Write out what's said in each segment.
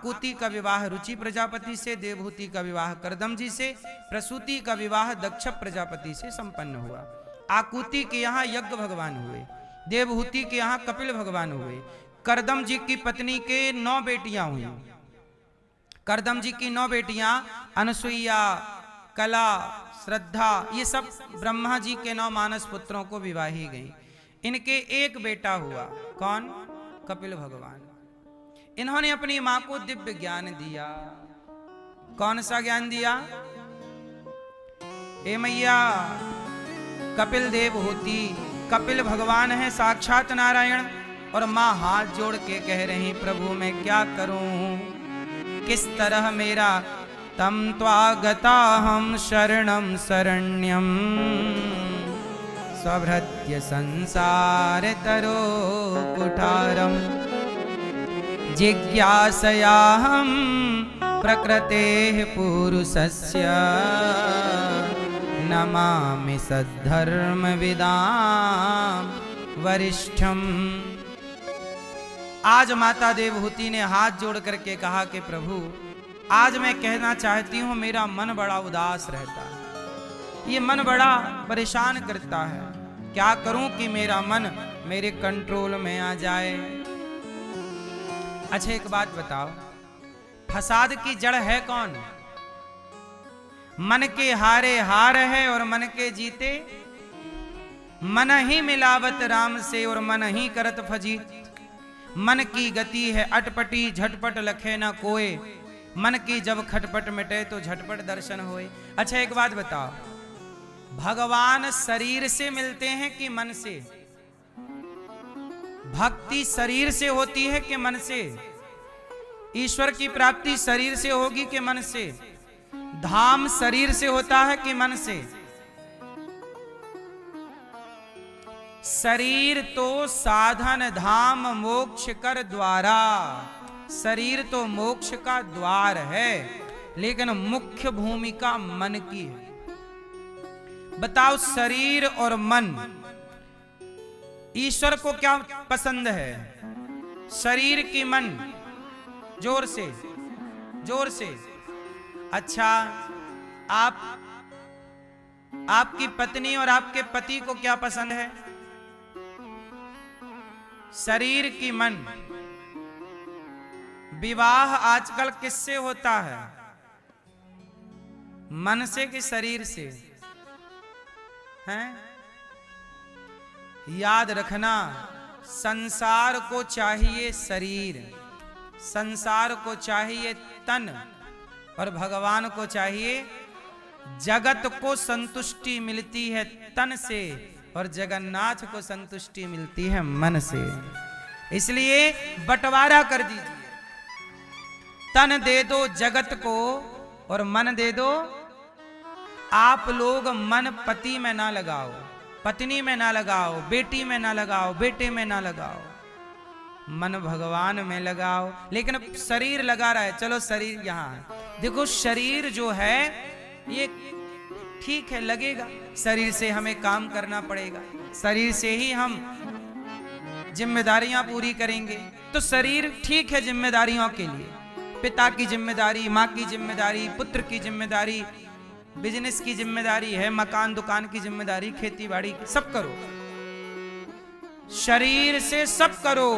आकुति का विवाह रुचि प्रजापति से, देवहूति का विवाह करदम जी से, प्रसूति का विवाह दक्ष प्रजापति से संपन्न हुआ। आकुति के यहाँ यज्ञ भगवान हुए, देवहूति के यहाँ कपिल भगवान हुए, करदम जी की पत्नी के 9 बेटियां हुई। करदम जी की 9 बेटियां अनुसुईया, कला, श्रद्धा, ये सब ब्रह्मा जी के 9 मानस पुत्रों को विवाही गई। इनके एक बेटा हुआ, कौन? कपिल भगवान। इन्होंने अपनी मां को दिव्य ज्ञान दिया। कौन सा ज्ञान दिया? ए मैया, कपिल देवहूति, कपिल भगवान है साक्षात नारायण, और मां हाथ जोड़ के कह रही प्रभु मैं क्या करूं, किस तरह मेरा तम त्वागता हम शरणम शरण्यम स्वभृत्य संसार तरो कुठारम जिज्ञासयाहं प्रकृतेः पुरुषस्य नमामि सद्धर्म विदां वरिष्ठम। आज माता देवहूति ने हाथ जोड़ करके कहा कि प्रभु आज मैं कहना चाहती हूं, मेरा मन बड़ा उदास रहता है, ये मन बड़ा परेशान करता है, क्या करूं कि मेरा मन मेरे कंट्रोल में आ जाए। अच्छा एक बात बताओ, फसाद की जड़ है कौन? मन के हारे हार है और मन के जीते मन ही मिलावत राम से और मन ही करत फजीत। मन की गति है अटपटी, झटपट लखे न कोय, मन की जब खटपट मिटे तो झटपट दर्शन होए। अच्छा एक बात बताओ, भगवान शरीर से मिलते हैं कि मन से? भक्ति शरीर से होती है कि मन से? ईश्वर की प्राप्ति शरीर से होगी कि मन से? धाम शरीर से होता है कि मन से? शरीर तो साधन धाम मोक्ष कर द्वारा, शरीर तो मोक्ष का द्वार है, लेकिन मुख्य भूमिका मन की है। बताओ शरीर और मन, ईश्वर को क्या पसंद है? शरीर की मन? जोर से, जोर से। अच्छा आपकी पत्नी और आपके पति को क्या पसंद है? शरीर की मन। विवाह आजकल किससे होता है? मन से कि शरीर से? हैं? याद रखना, संसार को चाहिए शरीर, संसार को चाहिए तन, और भगवान को चाहिए जगत को संतुष्टि मिलती है तन से, और जगन्नाथ को संतुष्टि मिलती है मन से। इसलिए बंटवारा कर दीजिए, तन दे दो जगत को और मन दे दो। आप लोग मन पति में ना लगाओ, पत्नी में ना लगाओ, बेटी में ना लगाओ, बेटे में ना लगाओ, मन भगवान में लगाओ। लेकिन शरीर लगा रहा है, चलो शरीर यहाँ है। देखो शरीर जो है ये ठीक है, लगेगा, शरीर से हमें काम करना पड़ेगा, शरीर से ही हम जिम्मेदारियां पूरी करेंगे। तो शरीर ठीक है जिम्मेदारियों के लिए, पिता की जिम्मेदारी, माँ की जिम्मेदारी, पुत्र की जिम्मेदारी, बिजनेस की जिम्मेदारी है, मकान दुकान की जिम्मेदारी, खेती बाड़ी की, सब करो, शरीर से सब करो,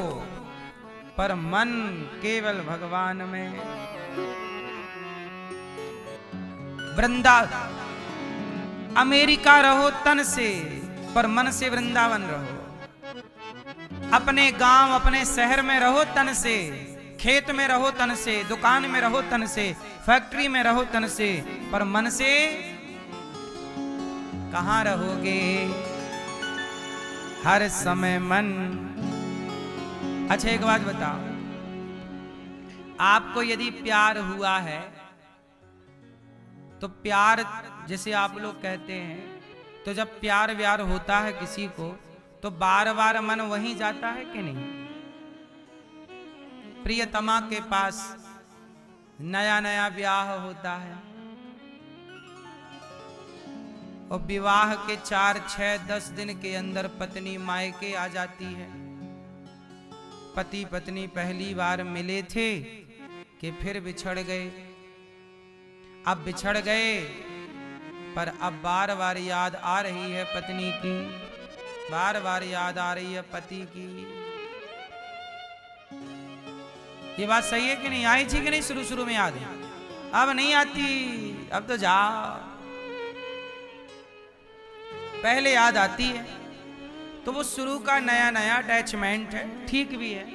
पर मन केवल भगवान में। वृंदा अमेरिका रहो तन से, पर मन से वृंदावन रहो। अपने गांव अपने शहर में रहो तन से, खेत में रहो तन से, दुकान में रहो तन से, फैक्ट्री में रहो तन से, पर मन से कहां रहोगे? हर समय मन। अच्छा एक बात बताओ, आपको यदि प्यार हुआ है तो प्यार जैसे आप लोग कहते हैं, तो जब प्यार व्यार होता है किसी को तो बार बार मन वहीं जाता है कि नहीं? प्रियतमा के पास नया नया ब्याह होता है और विवाह के 4, 6, 10 दिन के अंदर पत्नी मायके आ जाती है। पति पत्नी पहली बार मिले थे कि फिर बिछड़ गए। अब बिछड़ गए पर अब बार बार याद आ रही है पत्नी की, बार बार याद आ रही है पति की। ये बात सही है कि नहीं? आई थी कि नहीं शुरू शुरू में याद? अब नहीं आती, अब तो जा, पहले याद आती है। तो वो शुरू का नया नया अटैचमेंट है, ठीक भी है,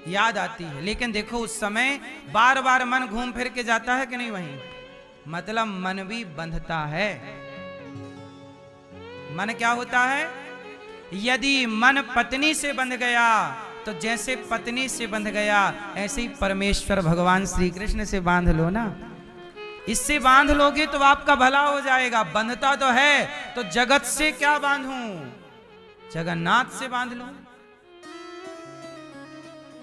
याद आती है। लेकिन देखो उस समय बार बार मन घूम फिर के जाता है कि नहीं वहीं, मतलब मन भी बंधता है। मन क्या होता है? यदि मन पत्नी से बंध गया तो जैसे पत्नी से बंध गया ऐसे ही परमेश्वर भगवान श्री कृष्ण से बांध लो ना। इससे बांध लोगे तो आपका भला हो जाएगा। बंधता तो है तो जगत से क्या बांधूं, जगन्नाथ से बांध लो।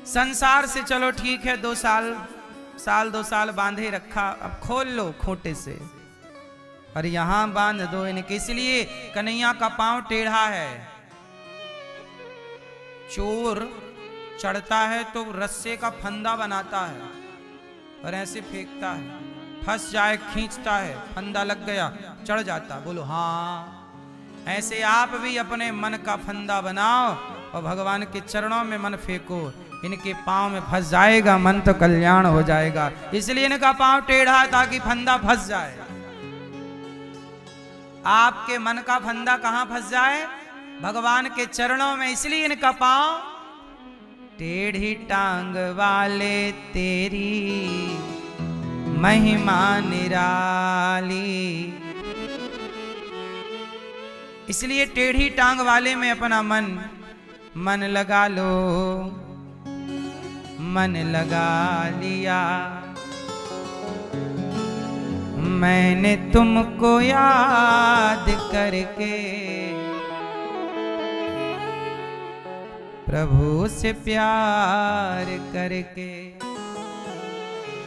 संसार से चलो ठीक है, 2 साल 2 साल बांधे रखा, अब खोल लो खूंटे से और यहां बांध दो इनके। इसलिए कन्हैया का पांव टेढ़ा है। चोर चढ़ता है तो रस्से का फंदा बनाता है और ऐसे फेंकता है, फंस जाए खींचता है, फंदा लग गया चढ़ जाता। बोलो हाँ। ऐसे आप भी अपने मन का फंदा बनाओ और भगवान के चरणों में मन फेंको। इनके पांव में फंस जाएगा मन तो कल्याण हो जाएगा। इसलिए इनका पांव टेढ़ा ताकि फंदा फंस जाए। आपके मन का फंदा कहां फंस जाए? भगवान के चरणों में। इसलिए इनका पांव टेढ़ी टांग वाले तेरी महिमा निराली। इसलिए टेढ़ी टांग वाले में अपना मन लगा लो। मन लगा लिया मैंने तुमको याद करके, प्रभु से प्यार करके।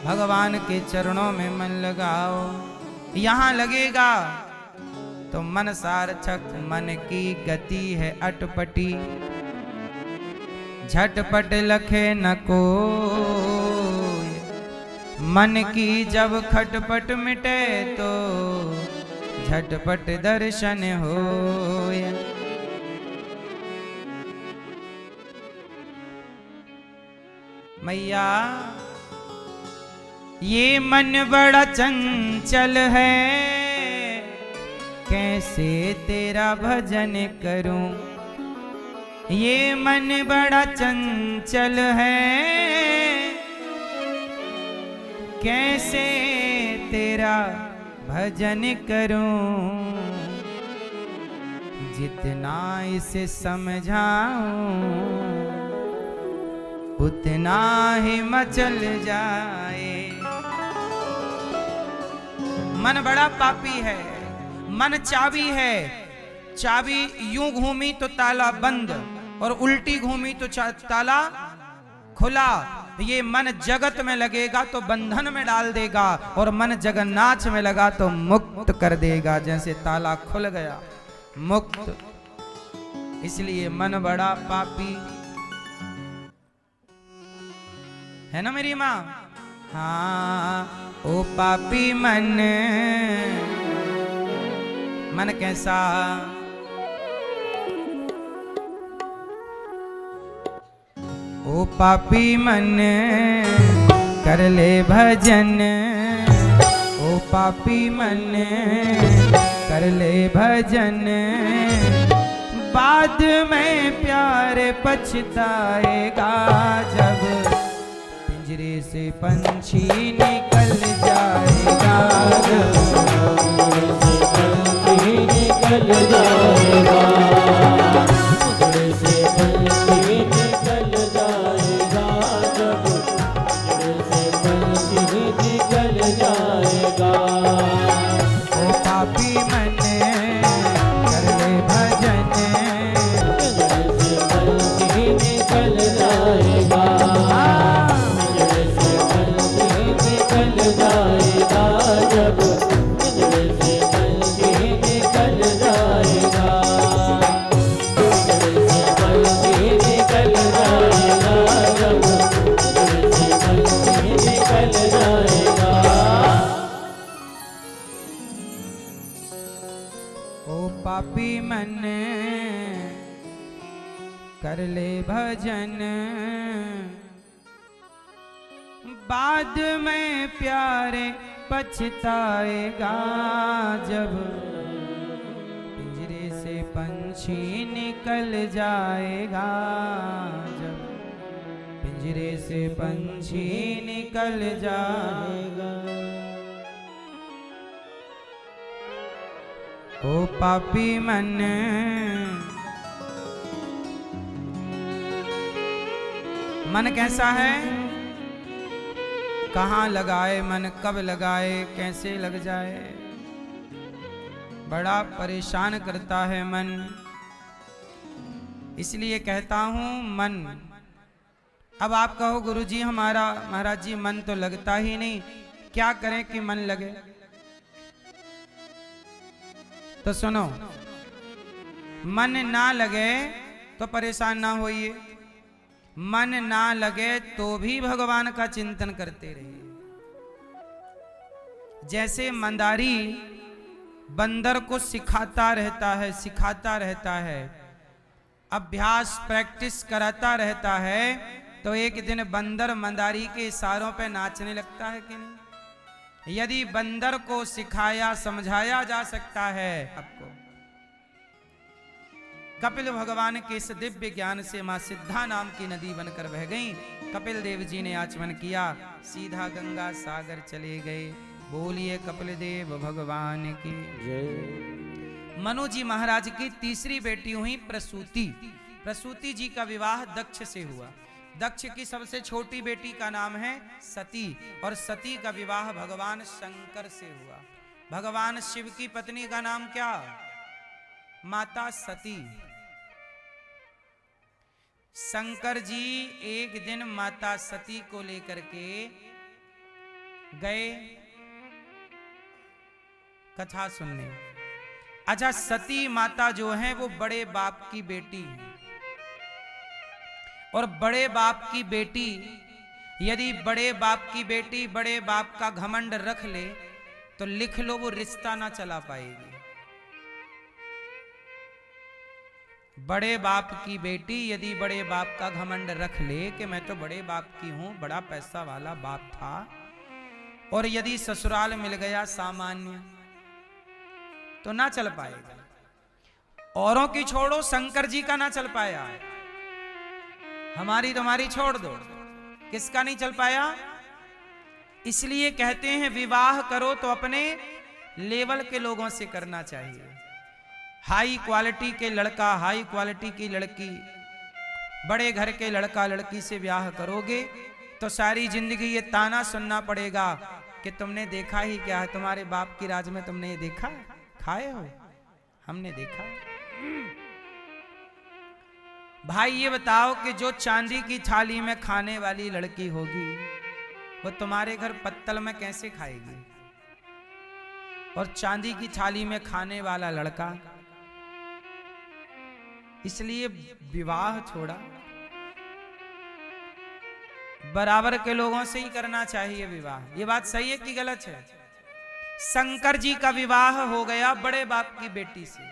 भगवान के चरणों में मन लगाओ। यहां लगेगा तो मन सार्थक। मन की गति है अटपटी, झटपट लखे न कोई। मन की जब खटपट मिटे तो झटपट दर्शन होय। मैया ये मन बड़ा चंचल है, कैसे तेरा भजन करूं। ये मन बड़ा चंचल है, कैसे तेरा भजन करूं। जितना इसे समझाऊं उतना ही मचल जाए। मन बड़ा पापी है, मन चाबी है। चाबी यूं घूमी तो ताला बंद और उल्टी घूमी तो ताला खुला। ये मन जगत में लगेगा तो बंधन में डाल देगा और मन जगन्नाथ में लगा तो मुक्त कर देगा। जैसे ताला खुल गया मुक्त। इसलिए मन बड़ा पापी है ना मेरी माँ? हाँ ओ पापी मन। मन कैसा? ओ पापी मन कर ले भजन। ओ पापी मन कर ले भजन। बाद में प्यार पछताएगा जब पिंजरे से पंछी निकल जाएगा। निकल जाएगा से पंछी निकल जाएगा। जब से पंछी निकल जाएगा। ओ पापी मन कर ले भजन। से पंछी निकल जाएगा। से पंछी निकल जाएगा। जब से पंछी निकल जाएगा। पापी मन कर ले भजन, बाद में प्यारे पछताएगा जब पिंजरे से पंछी निकल जाएगा, जब पिंजरे से पंछी निकल जाएगा। ओ पापी मन मन कैसा है, कहाँ लगाए मन, कब लगाए, कैसे लग जाए, बड़ा परेशान करता है मन। इसलिए कहता हूं मन। अब आप कहो गुरुजी हमारा महाराज जी मन तो लगता ही नहीं, क्या करें कि मन लगे? तो सुनो, मन ना लगे तो परेशान ना होइए, मन ना लगे तो भी भगवान का चिंतन करते रहिए। जैसे मंदारी बंदर को सिखाता रहता है, अभ्यास प्रैक्टिस कराता रहता है, तो एक दिन बंदर मंदारी के इशारों पे नाचने लगता है कि नहीं? यदि बंदर को सिखाया समझाया जा सकता है, आपको कपिल भगवान के इस दिव्य ज्ञान से मां सिद्धा नाम की नदी बनकर बह गई। कपिल देव जी ने आचमन किया, सीधा गंगा सागर चले गए। बोलिए कपिल देव भगवान की जय। मनु जी महाराज की तीसरी बेटी हुई प्रसूति। प्रसूति जी का विवाह दक्ष से हुआ। दक्ष की सबसे छोटी बेटी का नाम है सती, और सती का विवाह भगवान शंकर से हुआ। भगवान शिव की पत्नी का नाम क्या? माता सती। शंकर जी एक दिन माता सती को लेकर के गए कथा सुनने। अच्छा, सती माता जो है वो बड़े बाप की बेटी है, और बड़े बाप की बेटी यदि बड़े बाप की बेटी बड़े बाप का घमंड रख ले तो लिख लो वो रिश्ता ना चला पाएगी। बड़े बाप की बेटी यदि बड़े बाप का घमंड रख ले कि मैं तो बड़े बाप की हूं, बड़ा पैसा वाला बाप था, और यदि ससुराल मिल गया सामान्य, तो ना चल पाएगा। औरों की छोड़ो, शंकर जी का ना चल पाया, हमारी तुम्हारी छोड़ दो, किसका नहीं चल पाया? इसलिए कहते हैं विवाह करो तो अपने लेवल के लोगों से करना चाहिए। हाई क्वालिटी के लड़का, हाई क्वालिटी की लड़की, बड़े घर के लड़का लड़की से ब्याह करोगे तो सारी जिंदगी ये ताना सुनना पड़ेगा कि तुमने देखा ही क्या है, तुम्हारे बाप की राज में तुमने ये देखा, खाए हो, हमने देखा। भाई ये बताओ कि जो चांदी की थाली में खाने वाली लड़की होगी वो तुम्हारे घर पत्तल में कैसे खाएगी? और चांदी की थाली में खाने वाला लड़का। इसलिए विवाह छोड़ा, बराबर के लोगों से ही करना चाहिए विवाह। ये बात सही है कि गलत है? शंकर जी का विवाह हो गया बड़े बाप की बेटी से,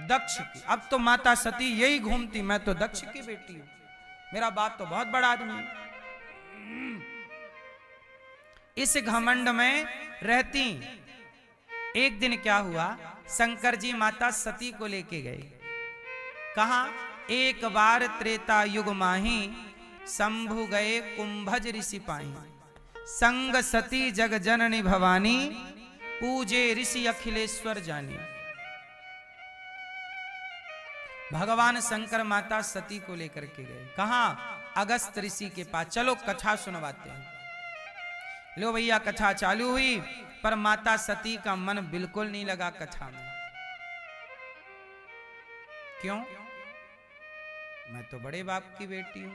दक्ष की। अब तो माता सती यही घूमती, मैं तो दक्ष की बेटी हूं, मेरा बाप तो बहुत बड़ा आदमी। इस घमंड में रहती। एक दिन क्या हुआ, शंकर जी माता सती को लेके गए। कहा? एक बार त्रेता युग माही, शंभु गए कुंभज ऋषि पाही। संग सती जग जननी भवानी, पूजे ऋषि अखिलेश्वर जानी। भगवान शंकर माता सती को लेकर के गए। कहा? अगस्त ऋषि के पास। चलो कथा सुनवाते हैं। लो भैया, कथा चालू हुई, पर माता सती का मन बिल्कुल नहीं लगा कथा में। क्यों? मैं तो बड़े बाप की बेटी हूं,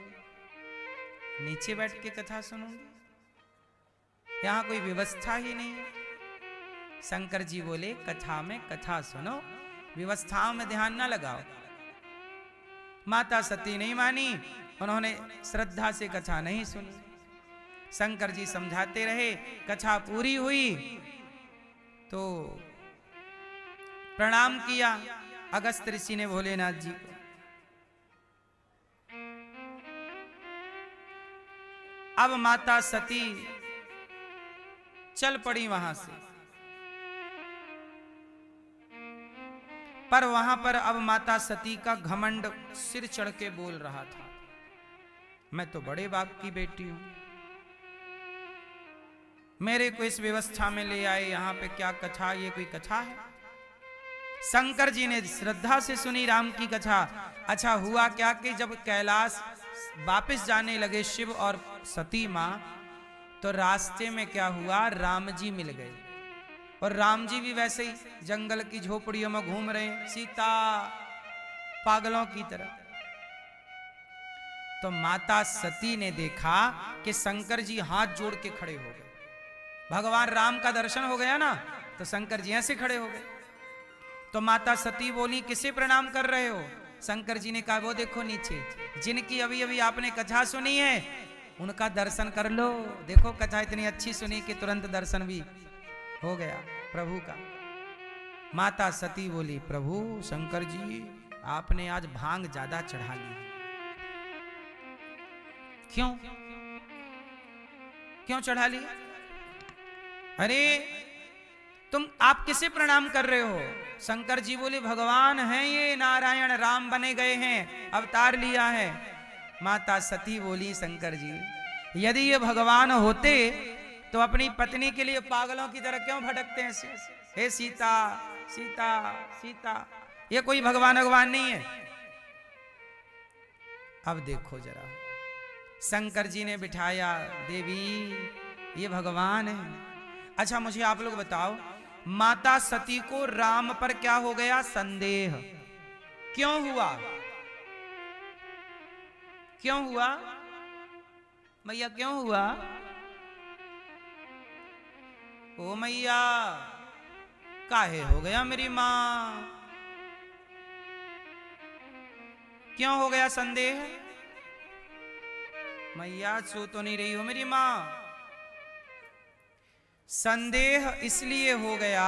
नीचे बैठ के कथा सुनूंगी, यहां कोई व्यवस्था ही नहीं है। शंकर जी बोले कथा में कथा सुनो, व्यवस्थाओं में ध्यान ना लगाओ। माता सती नहीं मानी, उन्होंने श्रद्धा से कथा नहीं सुनी। शंकर जी समझाते रहे, कथा पूरी हुई तो प्रणाम किया अगस्त ऋषि ने भोलेनाथ जी को। अब माता सती चल पड़ी वहां से, पर वहां पर अब माता सती का घमंड सिर चढ़ के बोल रहा था, मैं तो बड़े बाप की बेटी हूं, मेरे को इस व्यवस्था में ले आए, यहां पे क्या कथा, ये कोई कथा है? शंकर जी ने श्रद्धा से सुनी राम की कथा। अच्छा हुआ क्या कि जब कैलाश वापस जाने लगे शिव और सती मां, तो रास्ते में क्या हुआ, राम जी मिल गए। और राम जी भी वैसे ही जंगल की झोपड़ियों में घूम रहे हैं, सीता पागलों की तरह। तो माता सती ने देखा कि शंकर जी हाथ जोड़ के खड़े हो गए, भगवान राम का दर्शन हो गया ना, तो शंकर जी ऐसे खड़े हो गए। तो माता सती बोली, किसे प्रणाम कर रहे हो? शंकर जी ने कहा, वो देखो नीचे, जिनकी अभी अभी आपने कथा सुनी है उनका दर्शन कर लो। देखो कथा इतनी अच्छी सुनी कि तुरंत दर्शन भी हो गया प्रभु का। माता सती बोली, प्रभु शंकर जी आपने आज भांग ज्यादा चढ़ा ली। क्यों क्यों चढ़ा ली? अरे आप किसे प्रणाम कर रहे हो? शंकर जी बोले, भगवान हैं ये, नारायण राम बने गए हैं, अवतार लिया है। माता सती बोली, शंकर जी यदि ये भगवान होते तो अपनी पत्नी के लिए पागलों की तरह क्यों भटकते हैं? हे सीता सीता सीता, ये कोई भगवान नहीं है। अब देखो जरा, शंकर जी ने बिठाया, देवी ये भगवान है। अच्छा मुझे आप लोग बताओ, माता सती को राम पर क्या हो गया? संदेह। क्यों हुआ? क्यों हुआ मैया, क्यों हुआ? ओ मैया काहे हो गया मेरी मां, क्यों हो गया संदेह? मैया सो तो नहीं रही हो मेरी मां? संदेह इसलिए हो गया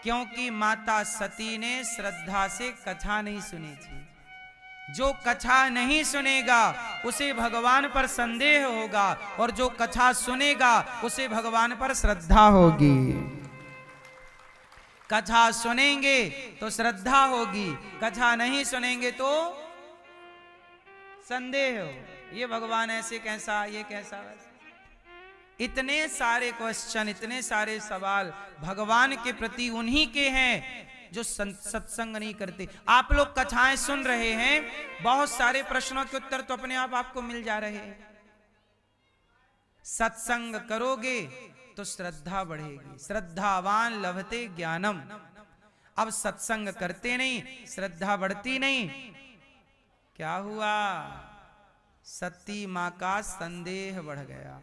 क्योंकि माता सती ने श्रद्धा से कथा नहीं सुनी थी। जो कथा नहीं सुनेगा उसे भगवान पर संदेह होगा, और जो कथा सुनेगा उसे भगवान पर श्रद्धा होगी। कथा सुनेंगे तो श्रद्धा होगी, कथा नहीं सुनेंगे तो संदेह हो, ये भगवान ऐसे कैसा, ये कैसा वैसा। इतने सारे क्वेश्चन, इतने सारे सवाल भगवान के प्रति उन्हीं के हैं जो सत्संग नहीं करते। आप लोग कथाएं सुन रहे हैं, बहुत सारे प्रश्नों के उत्तर तो अपने आप आपको मिल जा रहे हैं। सत्संग करोगे तो श्रद्धा बढ़ेगी, श्रद्धावान लभते ज्ञानम। अब सत्संग करते नहीं, श्रद्धा बढ़ती नहीं, क्या हुआ? सती मां का संदेह बढ़ गया।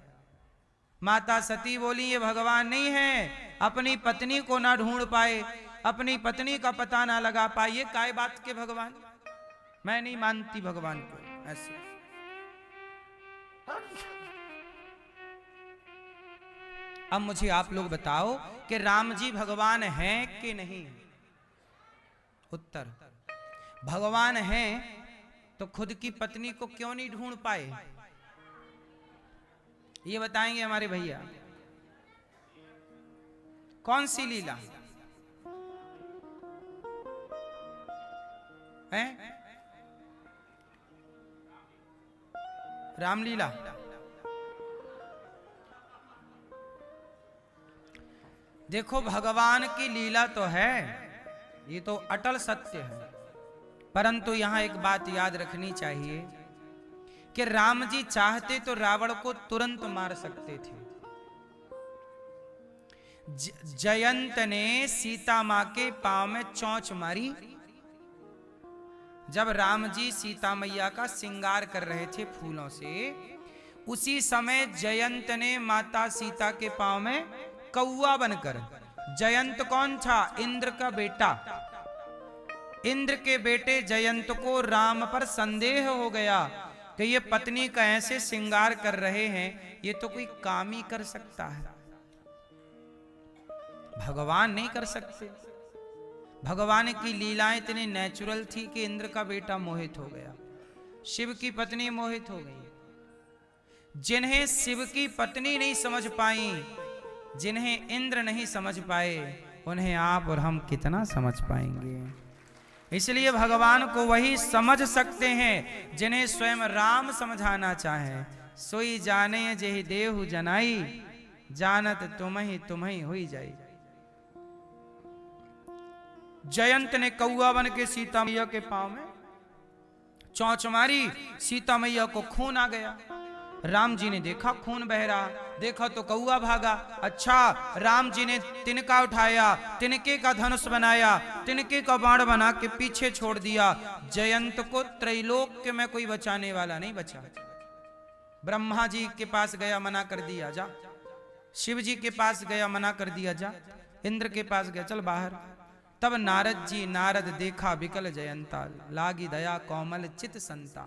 माता सती बोली, ये भगवान नहीं है, अपनी पत्नी को ना ढूंढ पाए, अपनी पत्नी का पता ना लगा पाए, ये काय बात के भगवान? मैं नहीं मानती भगवान को ऐसे। अब मुझे आप लोग बताओ कि राम जी भगवान हैं कि नहीं? उत्तर, भगवान हैं तो खुद की पत्नी को क्यों नहीं ढूंढ पाए? ये बताएंगे हमारे भैया। कौन सी लीला है? रामलीला। देखो भगवान की लीला तो है, ये तो अटल सत्य है, परंतु यहां एक बात याद रखनी चाहिए कि राम जी चाहते तो रावण को तुरंत मार सकते थे। जयंत ने सीता मां के पांव में चोंच मारी जब राम जी सीता मैया का श्रृंगार कर रहे थे फूलों से। उसी समय जयंत ने माता सीता के पांव में कौआ बनकर, जयंत कौन था? इंद्र का बेटा। इंद्र के बेटे जयंत को राम पर संदेह हो गया कि ये पत्नी का ऐसे श्रृंगार कर रहे हैं, ये तो कोई काम ही कर सकता है, भगवान नहीं कर सकते। भगवान की लीलाएं इतनी नेचुरल थी कि इंद्र का बेटा मोहित हो गया, शिव की पत्नी मोहित हो गई। जिन्हें शिव की पत्नी नहीं समझ पाई, जिन्हें इंद्र नहीं समझ पाए, उन्हें आप और हम कितना समझ पाएंगे। इसलिए भगवान को वही समझ सकते हैं जिन्हें स्वयं राम समझाना चाहे। सोई जाने जेहि देहु जनाई, जानत तुम्हि हुई जाई। जयंत ने कौआ बन के सीता मैया के पांव में चोंच मारी, सीता मैया को खून आ गया। राम जी ने देखा खून बह रहा, देखा तो कौआ भागा। अच्छा, राम जी ने तिनका उठाया, तिनके का धनुष बनाया, तिनके का बाण बना के पीछे छोड़ दिया। जयंत को त्रैलोक्य में कोई बचाने वाला नहीं बचा। ब्रह्मा जी के पास गया, मना कर दिया जा। शिव जी के पास गया, मना कर दिया जा। इंद्र के पास गया, चल बाहर। तब नारद देखा विकल जयंता, लागी दया कोमल चित संता।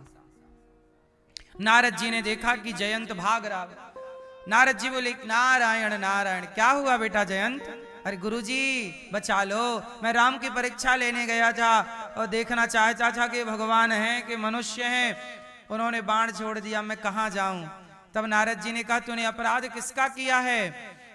नारद जी ने देखा कि जयंत भाग रहा। नारद जी बोले, नारायण नारायण, क्या हुआ बेटा जयंत? अरे गुरुजी बचा लो, मैं राम की परीक्षा लेने गया था और देखना चाहता था कि भगवान हैं कि मनुष्य हैं। उन्होंने बाण छोड़ दिया, मैं कहाँ जाऊं? तब नारद जी ने कहा, तूने अपराध किसका किया है?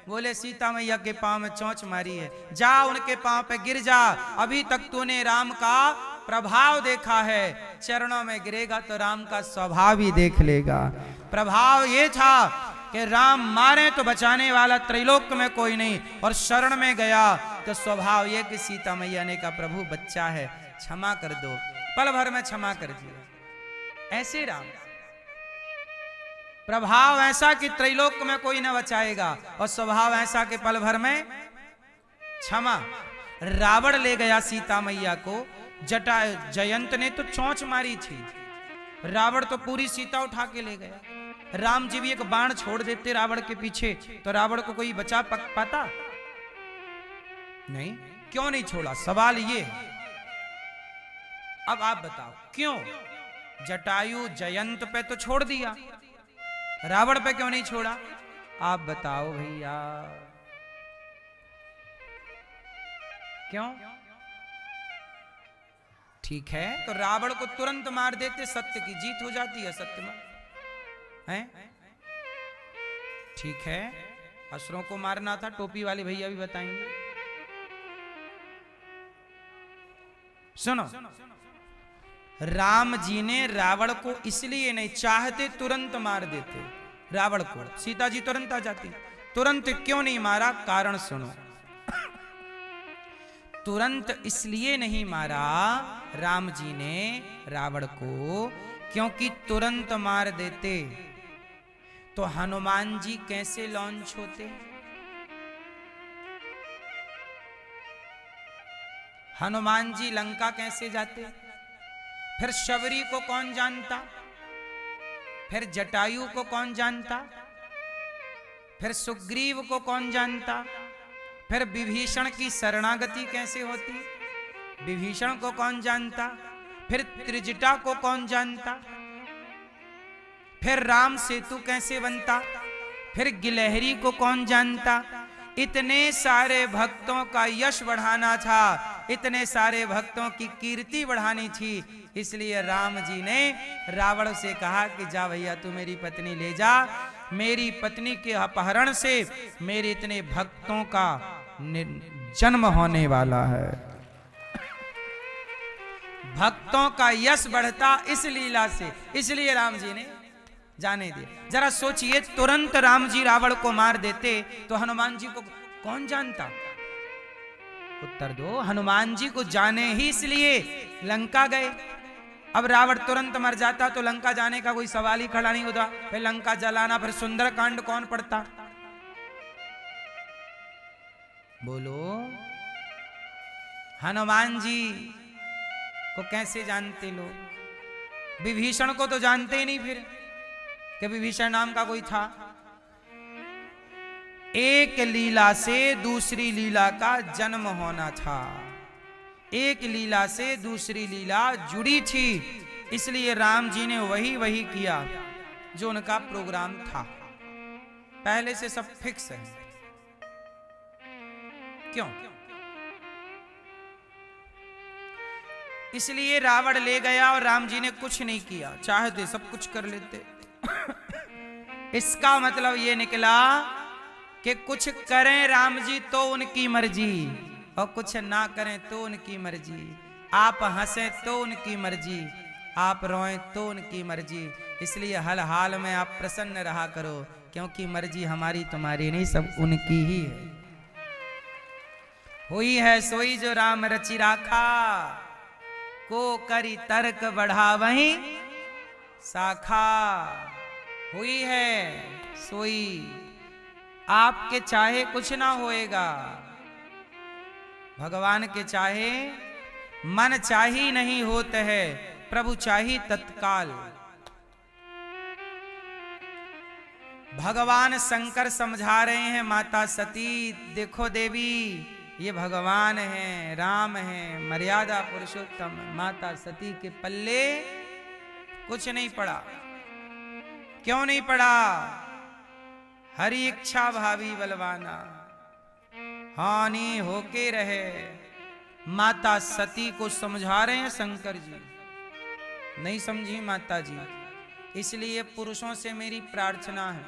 बोले, सीता मैया के पांव में चोंच मारी है। जा उनके पांव पे गिर जा, अभी तक तूने राम का प्रभाव देखा है, चरणों में गिरेगा तो राम का स्वभाव ही देख लेगा। प्रभाव ये था कि राम मारे तो बचाने वाला त्रैलोक्य में कोई नहीं, और शरण में गया तो स्वभाव ये कि सीता मैया ने कहा, प्रभु बच्चा है, क्षमा कर दो। पल भर में क्षमा कर दिया। ऐसे राम, प्रभाव ऐसा कि त्रैलोक्य में कोई न बचाएगा, और स्वभाव ऐसा कि पल भर में क्षमा। रावण ले गया सीता मैया को, जयंत ने तो चोंच मारी थी, रावण तो पूरी सीता उठा के ले गया। राम जी भी एक बाण छोड़ देते रावण के पीछे तो रावण को कोई बचा पाता नहीं। क्यों नहीं छोड़ा? सवाल ये। अब आप बताओ क्यों? जटायु जयंत पे तो छोड़ दिया, रावण पे क्यों नहीं छोड़ा? आप बताओ भैया, क्यों? ठीक है, तो रावण को तुरंत मार देते, सत्य की जीत हो जाती है। सत्य में है, ठीक है। असुरों को मारना था, टोपी वाले भैया भी बताएंगे। सुनो, राम जी ने रावण को इसलिए नहीं, चाहते तुरंत मार देते रावण को, सीता जी तुरंत आ जाती। तुरंत क्यों नहीं मारा? कारण सुनो। तुरंत इसलिए नहीं मारा राम जी ने रावण को, क्योंकि तुरंत मार देते तो हनुमान जी कैसे लॉन्च होते? हनुमान जी लंका कैसे जाते? फिर शबरी को कौन जानता? फिर जटायु को कौन जानता? फिर सुग्रीव को कौन जानता? फिर विभीषण की शरणागति कैसे होती? विभीषण को कौन जानता? फिर त्रिजटा को कौन जानता? फिर राम सेतु कैसे बनता? फिर गिलहरी को कौन जानता? इतने सारे भक्तों का यश बढ़ाना था, इतने सारे भक्तों की कीर्ति बढ़ानी थी। इसलिए राम जी ने रावण से कहा कि जा भैया तू मेरी पत्नी ले जा, मेरी पत्नी के अपहरण से मेरे इतने भक्तों का जन्म होने वाला है। भक्तों का यश बढ़ता इस लीला से, इसलिए राम जी ने जाने दिया। जरा सोचिए, तुरंत राम जी रावण को मार देते तो हनुमान जी को कौन जानता? उत्तर दो। हनुमान जी को जाने ही इसलिए लंका गए। अब रावण तुरंत मर जाता तो लंका जाने का कोई सवाल ही खड़ा नहीं होता। फिर लंका जलाना, फिर सुंदरकांड कौन पढ़ता? बोलो, हनुमान जी को कैसे जानते लोग? विभीषण को तो जानते ही नहीं फिर कि विभीषण नाम का कोई था। एक लीला से दूसरी लीला का जन्म होना था, एक लीला से दूसरी लीला जुड़ी थी। इसलिए राम जी ने वही किया जो उनका प्रोग्राम था। पहले से सब फिक्स है। क्यों? इसलिए रावण ले गया और राम जी ने कुछ नहीं किया, चाहते सब कुछ कर लेते। इसका मतलब ये निकला कि कुछ करें राम जी तो उनकी मर्जी, और कुछ ना करें तो उनकी मर्जी। आप हंसें तो उनकी मर्जी, आप रोएं तो उनकी मर्जी। इसलिए हर हाल में आप प्रसन्न रहा करो, क्योंकि मर्जी हमारी तुम्हारी नहीं, सब उनकी ही है। हुई है सोई जो राम रचि राखा, को करी तर्क बढ़ा वहीं शाखा। हुई है सोई, आपके चाहे कुछ ना होएगा, भगवान के चाहे मन चाही नहीं होते है, प्रभु चाही तत्काल। भगवान शंकर समझा रहे हैं माता सती, देखो देवी ये भगवान हैं, राम हैं, मर्यादा पुरुषोत्तम। माता सती के पल्ले कुछ नहीं पड़ा। क्यों नहीं पड़ा? हरि इच्छा भावी बलवाना, हानि होके रहे। माता सती को समझा रहे हैं शंकर जी, नहीं समझी माता जी। इसलिए पुरुषों से मेरी प्रार्थना है,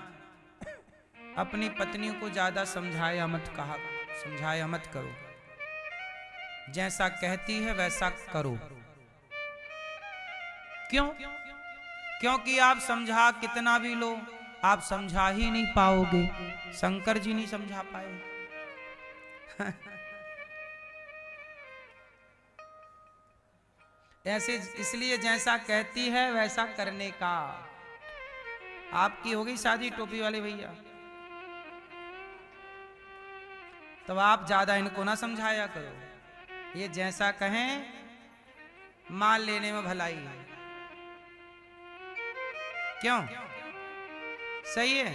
अपनी पत्नी को ज्यादा समझाया मत, कहा समझाया मत करो, जैसा कहती है वैसा करो। क्यों? क्योंकि आप समझा कितना भी लो, आप समझा ही नहीं पाओगे। शंकर जी नहीं समझा पाए। ऐसे इसलिए जैसा कहती है वैसा करने का। आपकी हो गई शादी टोपी वाले भैया, तो आप ज्यादा इनको ना समझाया करो। ये जैसा कहें मान लेने में भलाई है। क्यों? सही है।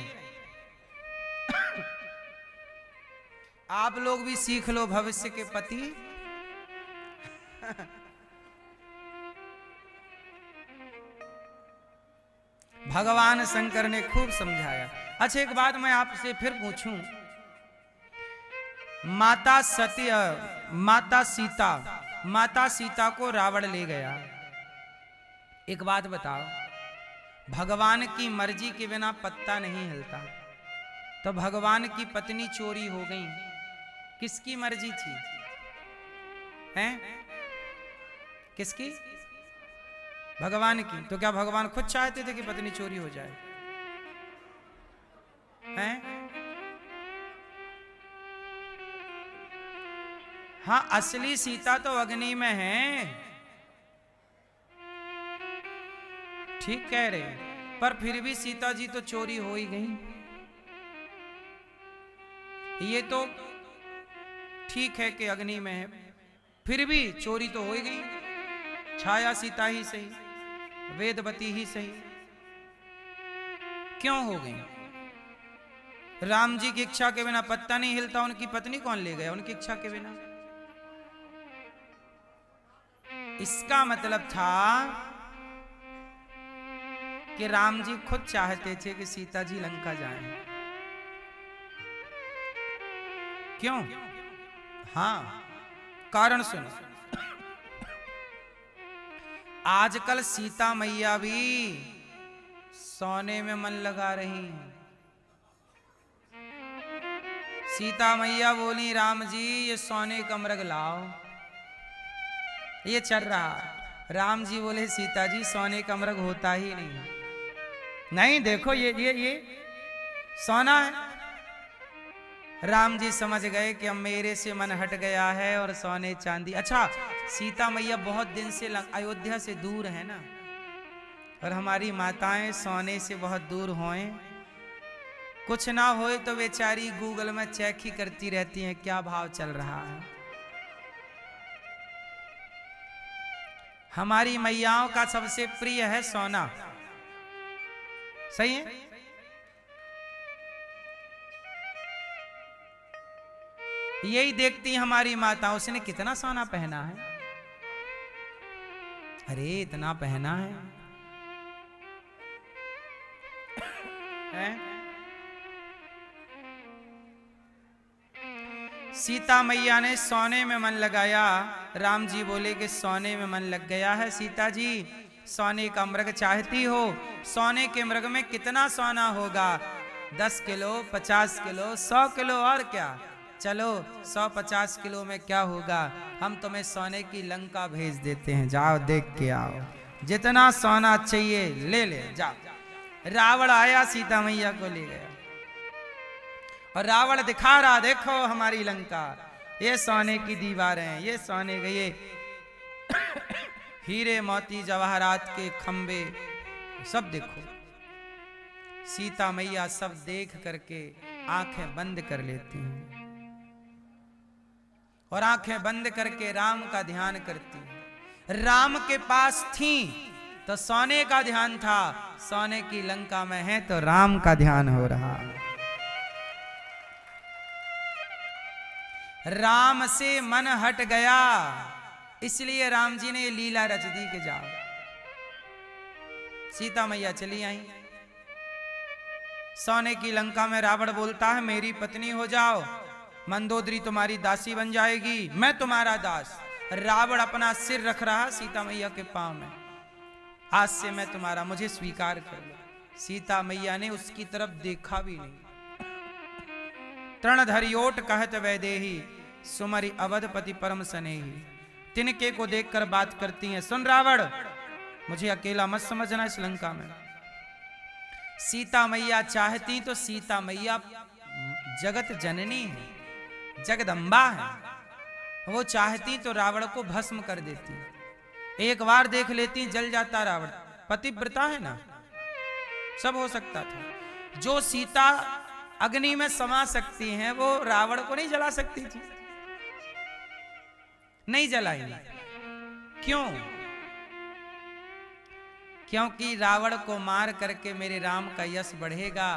आप लोग भी सीख लो भविष्य के पति। भगवान शंकर ने खूब समझाया। अच्छा एक बात मैं आपसे फिर पूछूं, माता सीता को रावण ले गया। एक बात बताओ, भगवान की मर्जी के बिना पत्ता नहीं हिलता, तो भगवान की पत्नी चोरी हो गई, किसकी मर्जी थी? हैं? किसकी? भगवान की। तो क्या भगवान खुद चाहते थे कि पत्नी चोरी हो जाए? हैं? हाँ, असली सीता तो अग्नि में है, ठीक कह रहे हैं, पर फिर भी सीता जी तो चोरी हो ही गई। ये तो ठीक है कि अग्नि में है, फिर भी चोरी तो हो ही गई। छाया सीता ही सही, वेदवती ही सही, क्यों हो गई? राम जी की इच्छा के बिना पत्ता नहीं हिलता, उनकी पत्नी कौन ले गया उनकी इच्छा के बिना? इसका मतलब था कि राम जी खुद चाहते थे कि सीता जी लंका जाएं। क्यों? हाँ, कारण सुनो। आजकल सीता मैया भी सोने में मन लगा रही हैं। सीता मैया बोली, राम जी ये सोने का मृग लाओ, ये चल रहा। राम जी बोले, सीता जी सोने का मृग होता ही नहीं। नहीं देखो ये सोना है। राम जी समझ गए कि अब मेरे से मन हट गया है और सोने चांदी। अच्छा, सीता मैया बहुत दिन से अयोध्या से दूर है ना, और हमारी माताएं सोने से बहुत दूर होएं, कुछ ना होए तो बेचारी गूगल में चेक ही करती रहती हैं क्या भाव चल रहा है। हमारी मैयाओं का सबसे प्रिय है सोना, सही है। यही देखती हमारी माता, उसने कितना सोना पहना है, अरे इतना पहना है, सीता मैया ने सोने में मन लगाया। राम जी बोले कि सोने में मन लग गया है सीता जी, सोने का मृग चाहती हो? सोने के मृग में कितना सोना होगा? 10 किलो, 50 किलो, 100 किलो, और क्या? चलो 150 किलो में क्या होगा, हम तुम्हें सोने की लंका भेज देते हैं, जाओ देख के आओ, जितना सोना चाहिए ले ले जाओ। रावण आया, सीता मैया को ले गया और रावण दिखा रहा, देखो हमारी लंका, ये सोने की दीवारें, ये सोने के ये हीरे मोती जवाहरात के खंबे, सब देखो। सीता मैया सब देख करके आंखें बंद कर लेती हैं और आंखें बंद करके राम का ध्यान करती हैं। राम के पास थी तो सोने का ध्यान था, सोने की लंका में है तो राम का ध्यान हो रहा। राम से मन हट गया, इसलिए राम जी ने लीला रच दी कि जाओ। सीता मैया चली आई। सोने की लंका में रावण बोलता है, मेरी पत्नी हो जाओ, मंदोदरी तुम्हारी दासी बन जाएगी, मैं तुम्हारा दास। रावण अपना सिर रख रहा सीता मैया के पांव में, आज से मैं तुम्हारा, मुझे स्वीकार कर लो। सीता मैया ने उसकी तरफ देखा भी नहीं। तृणधरियोट कहत वैदेही, सुमरि अवधपति परम स्नेही। तिनके को देखकर बात करती हैं, सुन रावण, मुझे अकेला मत समझना इस लंका में। सीता मैया चाहती तो सीता मैया जगत जननी है, जगदम्बा है, वो चाहती तो रावण को भस्म कर देती। एक बार देख लेती, जल जाता रावण, पतिव्रता है ना, सब हो सकता था। जो सीता अग्नि में समा सकती हैं, वो रावण को नहीं जला सकती थी, नहीं जलाई। क्यों? क्योंकि रावण को मार करके मेरे राम का यश बढ़ेगा,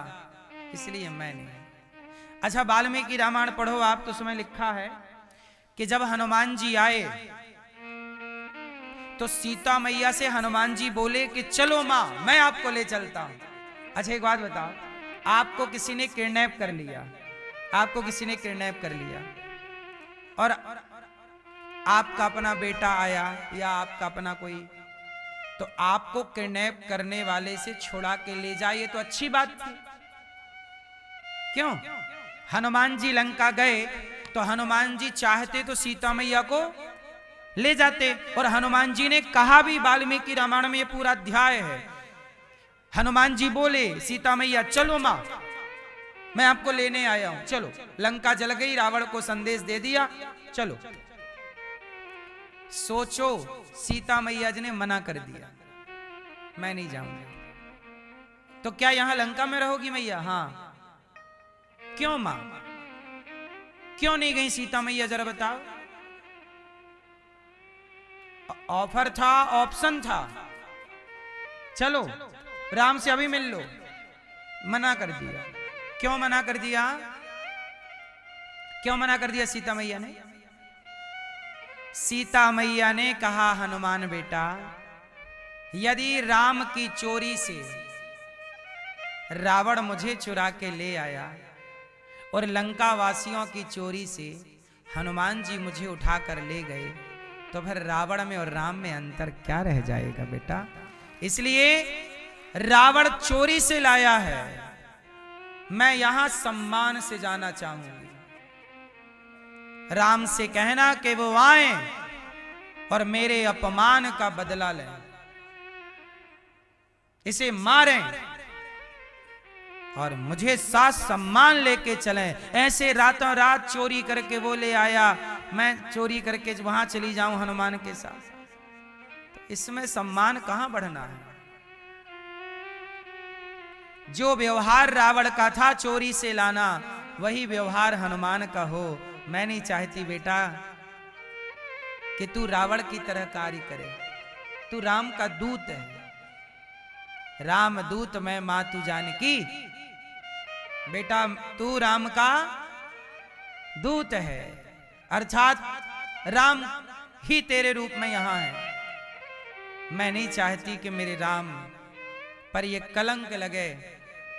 इसलिए मैं नहीं। अच्छा, वाल्मीकि रामायण पढ़ो आप, तो उसमें लिखा है कि जब हनुमान जी आए तो सीता मैया से हनुमान जी बोले कि चलो मां, मैं आपको ले चलता हूं। अच्छा एक बात बताओ, आपको किसी ने किडनैप कर लिया, आपको किसी ने किडनैप कर लिया और आपका अपना बेटा आया या आपका अपना कोई, तो आपको किडनैप करने वाले से छुड़ा के ले जाए तो अच्छी बात थी। क्यों? हनुमान जी लंका गए तो हनुमान जी चाहते तो सीता मैया को ले जाते, और हनुमान जी ने कहा भी, वाल्मीकि रामायण में ये पूरा अध्याय है। हनुमान जी बोले, सीता मैया चलो मां, मैं आपको लेने आया हूं, चलो। लंका जल गई, रावण को संदेश दे दिया, चलो। सोचो, सीता मैया जी ने मना कर दिया, मैं नहीं जाऊंगा। तो क्या यहां लंका में रहोगी मैया? हां। क्यों मां, क्यों नहीं गई सीता मैया, जरा बताओ। ऑफर था, ऑप्शन था, चलो राम से अभी मिल लो, मना कर दिया। क्यों मना कर दिया? क्यों मना कर दिया सीता मैया ने? सीता मैया ने कहा, हनुमान बेटा, यदि राम की चोरी से रावण मुझे चुरा के ले आया और लंका वासियों की चोरी से हनुमान जी मुझे उठाकर ले गए, तो फिर रावण में और राम में अंतर क्या रह जाएगा बेटा? इसलिए रावण चोरी से लाया है, मैं यहां सम्मान से जाना चाहूंगी। राम से कहना कि वो आए और मेरे अपमान का बदला लें, इसे मारें और मुझे साथ सम्मान लेके चलें। ऐसे रातों रात चोरी करके वो ले आया, मैं चोरी करके वहां चली जाऊं हनुमान के साथ, तो इसमें सम्मान कहां बढ़ना है? जो व्यवहार रावण का था चोरी से लाना, वही व्यवहार हनुमान का हो। मैं नहीं चाहती बेटा कि तू रावण की तरह कार्य करे, तू राम का दूत है। राम दूत मैं मां तू जानकी, बेटा तू राम का दूत है, अर्थात राम ही तेरे रूप में यहां है। मैं नहीं चाहती कि मेरे राम पर यह कलंक लगे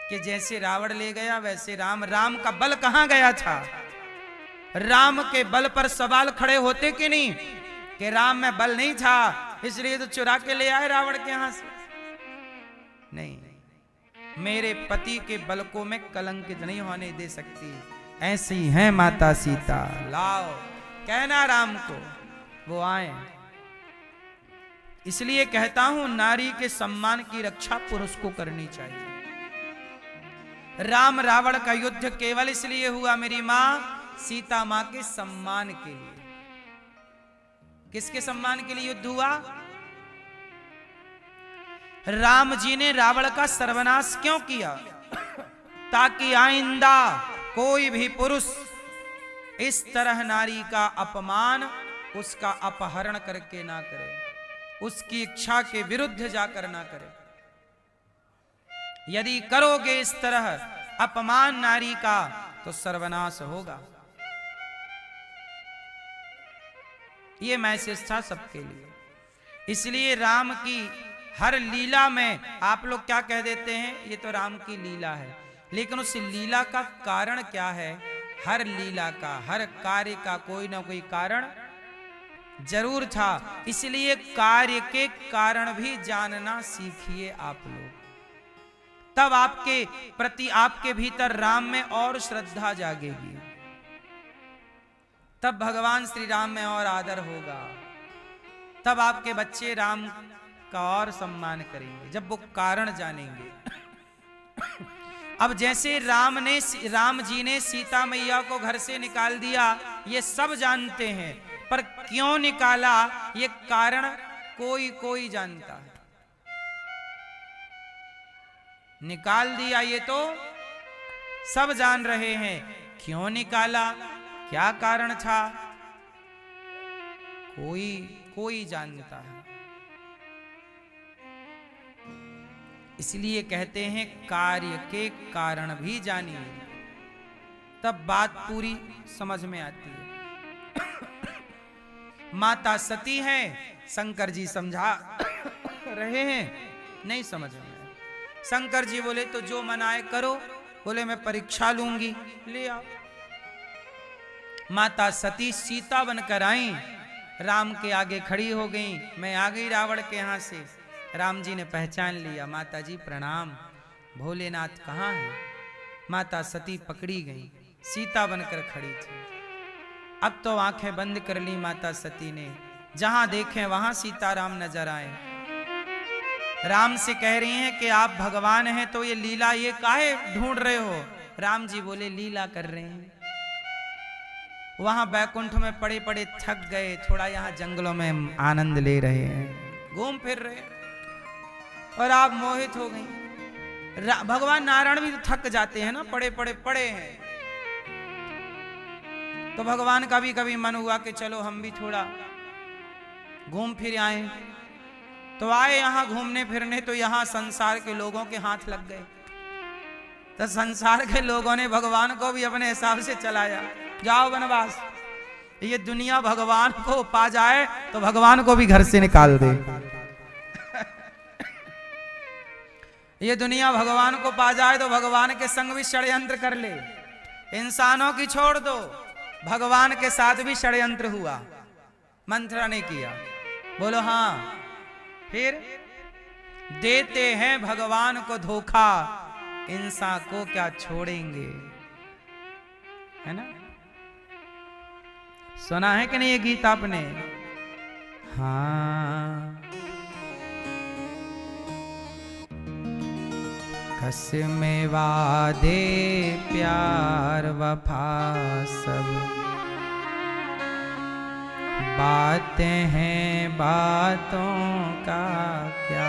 कि जैसे रावण ले गया वैसे राम का बल कहां गया था? राम के बल पर सवाल खड़े होते कि नहीं कि राम में बल नहीं था इसलिए तो चुरा के ले आए रावण के यहां से? नहीं, मेरे पति के बल को मैं कलंकित नहीं होने दे सकती। ऐसी है माता सीता, लाओ कहना राम को वो आए। इसलिए कहता हूं नारी के सम्मान की रक्षा पुरुष को करनी चाहिए। राम रावण का युद्ध केवल इसलिए हुआ मेरी मां सीता मां के सम्मान के लिए। किसके सम्मान के लिए युद्ध हुआ? राम जी ने रावण का सर्वनाश क्यों किया? ताकि आइंदा कोई भी पुरुष इस तरह नारी का अपमान, उसका अपहरण करके ना करे, उसकी इच्छा के विरुद्ध जाकर ना करे। यदि करोगे इस तरह अपमान नारी का तो सर्वनाश होगा। ये मैसेज था सबके लिए। इसलिए राम की हर लीला में आप लोग क्या कह देते हैं, ये तो राम की लीला है, लेकिन उस लीला का कारण क्या है? हर लीला का, हर कार्य का कोई ना कोई कारण जरूर था। इसलिए कार्य के कारण भी जानना सीखिए आप लोग, तब आपके प्रति, आपके भीतर राम में और श्रद्धा जागेगी, तब भगवान श्री राम में और आदर होगा, तब आपके बच्चे राम का और सम्मान करेंगे जब वो कारण जानेंगे। अब जैसे राम जी ने सीता मैया को घर से निकाल दिया, ये सब जानते हैं, पर क्यों निकाला ये कारण कोई कोई जानता है। निकाल दिया ये तो सब जान रहे हैं, क्यों निकाला, क्या कारण था, कोई कोई जानता है। इसलिए कहते हैं कार्य के कारण भी जानिए, तब बात पूरी समझ में आती है। माता सती है, शंकर जी समझा रहे हैं, नहीं समझ में आया। शंकर जी बोले तो जो मनाए करो, बोले मैं परीक्षा लूंगी, ले आओ। माता सती सीता बनकर आई, राम के आगे खड़ी हो गई, मैं आ गई रावण के यहां से। राम जी ने पहचान लिया, माता जी प्रणाम, भोलेनाथ कहाँ है? माता सती पकड़ी गई, सीता बनकर खड़ी थी। अब तो आंखें बंद कर ली माता सती ने, जहां देखें वहां सीताराम नजर आए। राम से कह रही हैं कि आप भगवान हैं तो ये लीला ये काहे ढूंढ रहे हो? राम जी बोले लीला कर रहे हैं, वहां बैकुंठ में पड़े पड़े थक गए, थोड़ा यहाँ जंगलों में आनंद ले रहे हैं, घूम फिर रहे हैं, और आप मोहित हो गई। भगवान नारायण भी तो थक जाते हैं ना, पड़े पड़े पड़े हैं। तो भगवान का भी कभी मन हुआ कि चलो हम भी थोड़ा घूम फिर आए। तो आए यहाँ घूमने फिरने, तो यहाँ संसार के लोगों के हाथ लग गए। तो संसार के लोगों ने भगवान को भी अपने हिसाब से चलाया, जाओ वनवास। ये दुनिया भगवान को पा जाए तो भगवान को भी घर से निकाल दे। ये दुनिया भगवान को पा जाए तो भगवान के संग भी षड्यंत्र कर ले। इंसानों की छोड़ दो, भगवान के साथ भी षड्यंत्र हुआ, मंत्रा ने किया। बोलो हाँ। फिर देते हैं भगवान को धोखा, इंसान को क्या छोड़ेंगे, है ना? सुना है कि नहीं ये गीत आपने? हाँ। कसमें वादे प्यार वफा सब बातें हैं, बातों का क्या।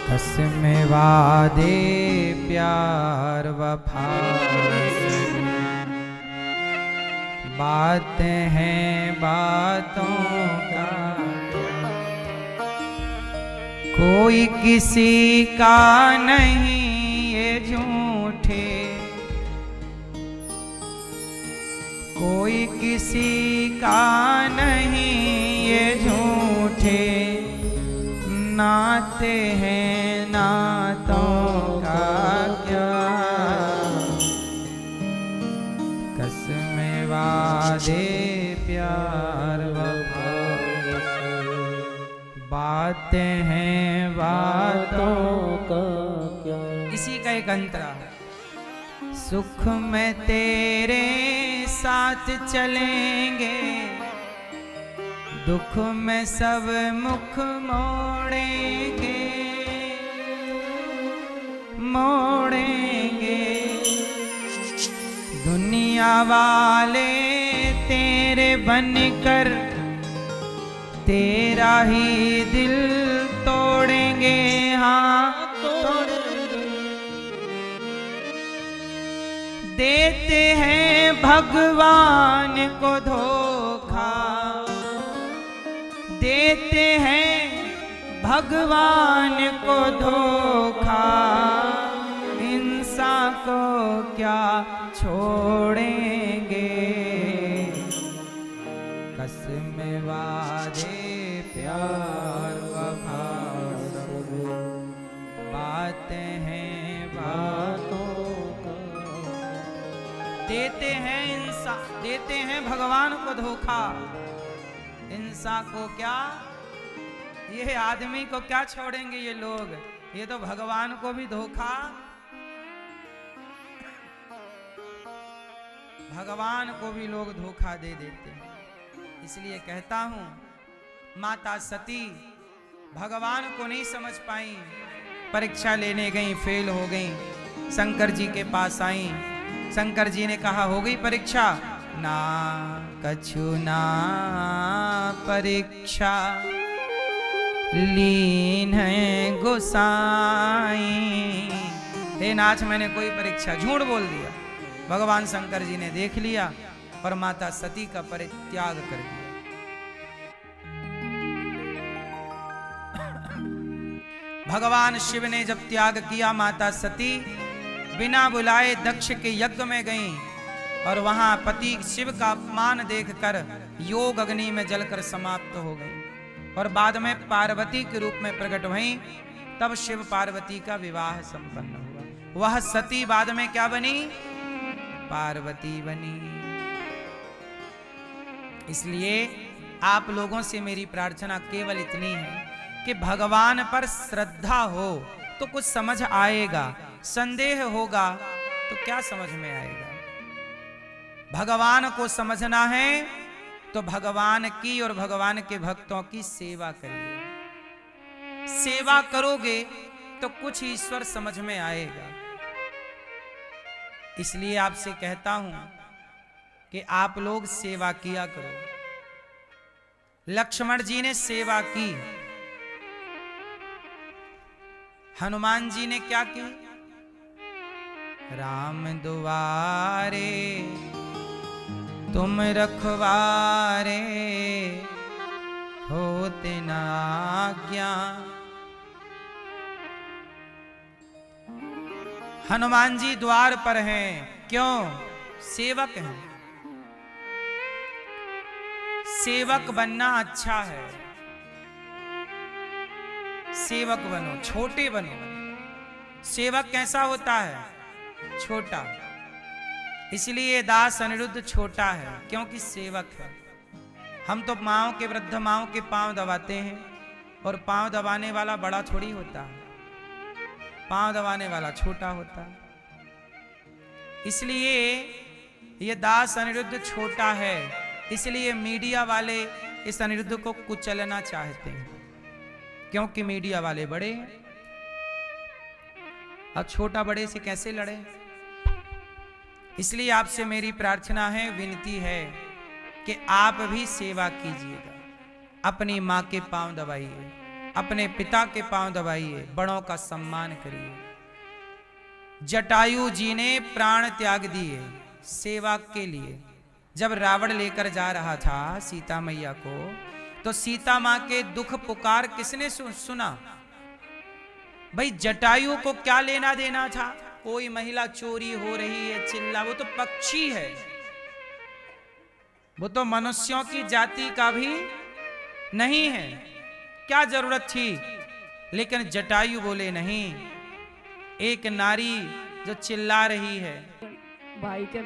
कसमें वादे प्यार वफा बातें हैं, बातों का क्या। कोई किसी का नहीं ये झूठे, कोई किसी का नहीं ये झूठे, नाते हैं नातों का क्या, कसमें वादे प्यार वफा, बातें हैं बातों का क्या। इसी का एक अंतरा, सुख में तेरे साथ चलेंगे, दुख में सब मुख मोड़ेंगे, मोड़ेंगे। दुनिया वाले तेरे बनकर तेरा ही दिल तोड़ेंगे, हाँ तोड़ेंगे। देते हैं भगवान को धोखा, देते हैं भगवान को धोखा, इंसान को क्या छोड़ेंगे, कसमें वादे प्यार वफा, बातें हैं बातों का। देते हैं इंसान, देते हैं भगवान को धोखा, इंसान को क्या, ये आदमी को क्या छोड़ेंगे ये लोग, ये तो भगवान को भी धोखा, भगवान को भी लोग धोखा दे देते हैं। इसलिए कहता हूं, माता सती भगवान को नहीं समझ पाई, परीक्षा लेने गई, फेल हो गई, शंकर जी के पास आई। शंकर जी ने कहा, हो गई परीक्षा? ना कछु ना परीक्षा, लीन है गोसाई। हे नाथ, मैंने कोई परीक्षा, झूठ बोल दिया। भगवान शंकर जी ने देख लिया और माता सती का परित्याग कर दिया। भगवान शिव ने जब त्याग किया, माता सती बिना बुलाए दक्ष के यज्ञ में गईं और वहां पति शिव का अपमान देखकर योग अग्नि में जलकर समाप्त हो गई और बाद में पार्वती के रूप में प्रकट हुई। तब शिव पार्वती का विवाह संपन्न हुआ। वह सती बाद में क्या बनी? पार्वती बनी। इसलिए आप लोगों से मेरी प्रार्थना केवल इतनी है कि भगवान पर श्रद्धा हो तो कुछ समझ आएगा, संदेह होगा तो क्या समझ में आएगा। भगवान को समझना है तो भगवान की और भगवान के भक्तों की सेवा करिए। सेवा करोगे तो कुछ ईश्वर समझ में आएगा। इसलिए आपसे कहता हूं कि आप लोग सेवा किया करो। लक्ष्मण जी ने सेवा की, हनुमान जी ने क्या की? राम दुआरे तुम रखवारे, होते न आज्ञा। हनुमान जी द्वार पर हैं, क्यों? सेवक हैं। सेवक बनना अच्छा है, सेवक बनो, छोटे बनो। सेवक कैसा होता है? छोटा। इसलिए दास अनिरुद्ध छोटा है, क्योंकि सेवक है। हम तो माओ के, वृद्ध माओ के पांव दबाते हैं और पांव दबाने वाला बड़ा थोड़ी होता है, पांव दबाने वाला छोटा होता है। इसलिए ये दास अनिरुद्ध छोटा है, इसलिए मीडिया वाले इस अनिरुद्ध को कुचलना चाहते हैं, क्योंकि मीडिया वाले बड़े हैं। अब छोटा बड़े से कैसे लड़े? इसलिए आपसे मेरी प्रार्थना है, विनती है कि आप भी सेवा कीजिएगा। अपनी माँ के पांव दबाइए, अपने पिता के पांव दबाइए, बड़ों का सम्मान करिए। जटायु जी ने प्राण त्याग दिए सेवा के लिए। जब रावण लेकर जा रहा था सीता मैया को, तो सीता मां के दुख पुकार किसने सुना? भाई जटायु को क्या लेना देना था? कोई महिला चोरी हो रही है चिल्ला, वो तो पक्षी है, वो तो मनुष्यों की जाति का भी नहीं है। क्या जरूरत थी लेकिन जटायु बोले नहीं, एक नारी जो चिल्ला रही है, भाई के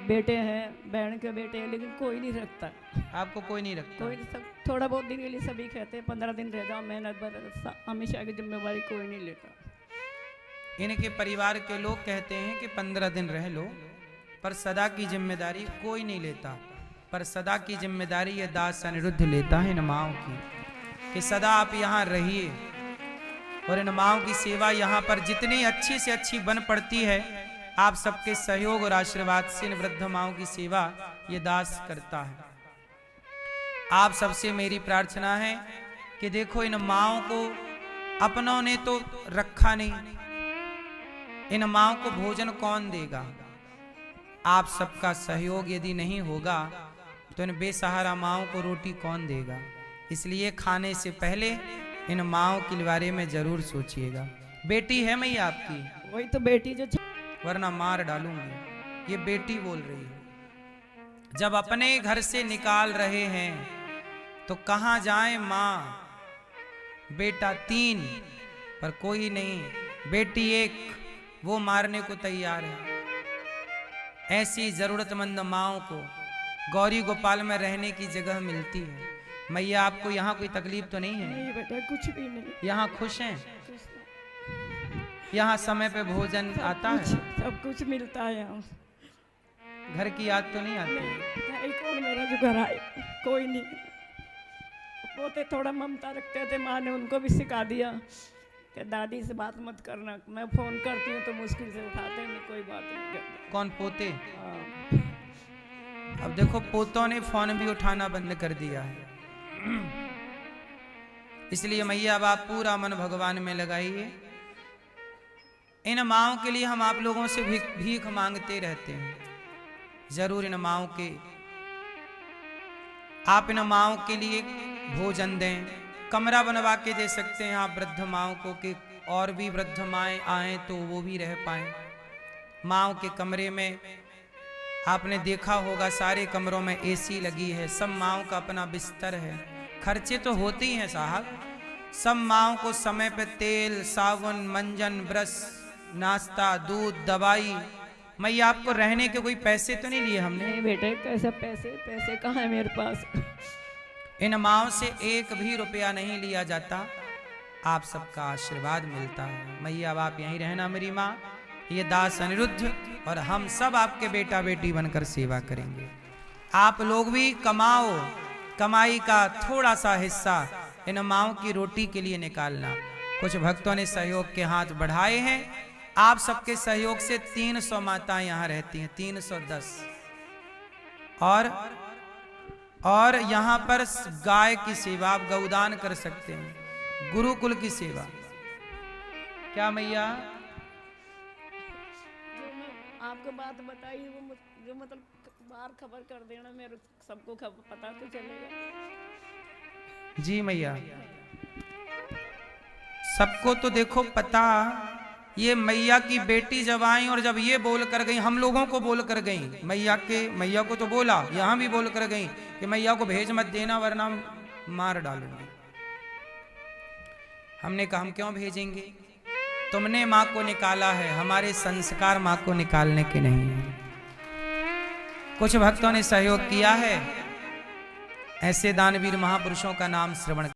बेटे हैं, बहन के बेटे हैं, लेकिन कोई नहीं रखता। आपको कोई नहीं रखता? कोई सब थोड़ा बहुत दिन के लिए सभी कहते हैं 15 दिन रह जाओ, मेहनत हमेशा की जिम्मेवारी कोई नहीं लेता। इनके परिवार के लोग कहते हैं कि 15 दिन रह लो, पर सदा की जिम्मेदारी कोई नहीं लेता। पर सदा की जिम्मेदारी ये दास अनिरुद्ध लेता है इन माओं की, कि सदा आप यहाँ रहिए और इन माओं की सेवा यहाँ पर जितनी अच्छी से अच्छी बन पड़ती है, आप सबके सहयोग और आशीर्वाद से इन वृद्ध माओं की सेवा ये दास करता है। आप सबसे मेरी प्रार्थना है कि देखो, इन माओं को अपनों ने तो रखा नहीं, इन माओं को भोजन कौन देगा? आप सबका सहयोग यदि नहीं होगा तो इन बेसहारा माओं को रोटी कौन देगा? इसलिए खाने से पहले इन माओं के बारे में जरूर सोचिएगा। बेटी है मैया आपकी? वही तो बेटी जो, वरना मार डालूंगी। ये बेटी बोल रही है। जब अपने घर से निकाल रहे हैं तो कहां जाएं मां? बेटा 3 पर कोई नहीं, बेटी 1 वो मारने को तैयार है। ऐसी जरूरतमंद माओं को गौरी गोपाल में रहने की जगह मिलती है। मैया आपको यहाँ कोई तकलीफ तो नहीं है? नहीं बेटा, कुछ भी नहीं। यहाँ खुश हैं? यहाँ समय पे भोजन आता है? सब कुछ मिलता है यहाँ। घर की याद तो नहीं आती? नहीं, कौन मेरा जो घर आए, कोई नहीं। पोते थोड़ा ममता रखते थे, माँ ने उनको भी सिखा दिया कि दादी से बात मत करना, मैं फोन करती हूँ तो मुश्किल से उठाते हैं, कोई बात नहीं करते। कौन पोते? अब देखो, पोतों ने फोन भी उठाना बंद कर दिया है। इसलिए मैया अब आप पूरा मन भगवान में लगाइए। इन माओं के लिए हम आप लोगों से भीख मांगते रहते हैं। जरूर इन माओं के, आप इन माओं के लिए भोजन दें, कमरा बनवा के दे सकते हैं आप वृद्ध माओं को, कि और भी वृद्ध माएँ आए तो वो भी रह पाए। माओं के कमरे में आपने देखा होगा सारे कमरों में एसी लगी है, सब माओं का अपना बिस्तर है। खर्चे तो होते ही हैं साहब। सब माओं को समय पे तेल, साबुन, मंजन, ब्रश, नाश्ता, दूध, दवाई। मैया आपको रहने के कोई पैसे तो नहीं लिए हमने? नहीं बेटे, कैसे पैसे कहाँ है मेरे पास। इन माओं से 1 भी रुपया नहीं लिया जाता, आप सबका आशीर्वाद मिलता है। मैया अब आप यहीं रहना मेरी माँ। ये दास अनिरुद्ध और हम सब आपके बेटा बेटी बनकर सेवा करेंगे। आप लोग भी कमाओ, कमाई का थोड़ा सा हिस्सा इन माओं की रोटी के लिए निकालना। कुछ भक्तों ने सहयोग के हाथ बढ़ाए हैं। आप सबके सहयोग से 300 माताएं यहाँ रहती हैं, 310। और यहाँ पर गाय की सेवा आप गौदान कर सकते हैं, गुरुकुल की सेवा। क्या मैया? आपको बात बताई वो जो मतलब बाहर खबर कर देना, मेरे सबको पता तो चलेगा। जी मैया, सबको तो देखो पता। ये मैया की बेटी जब आई और जब ये बोल कर गई, हम लोगों को बोल कर गई, मैया को तो बोला, यहाँ भी बोल कर गई कि मैया को भेज मत देना वरना मार डालूंगी। हमने कहा हम क्यों भेजेंगे? तुमने माँ को निकाला है, हमारे संस्कार माँ को निकालने के नहीं है। कुछ भक्तों ने सहयोग किया है। ऐसे दानवीर महापुरुषों का नाम श्रवण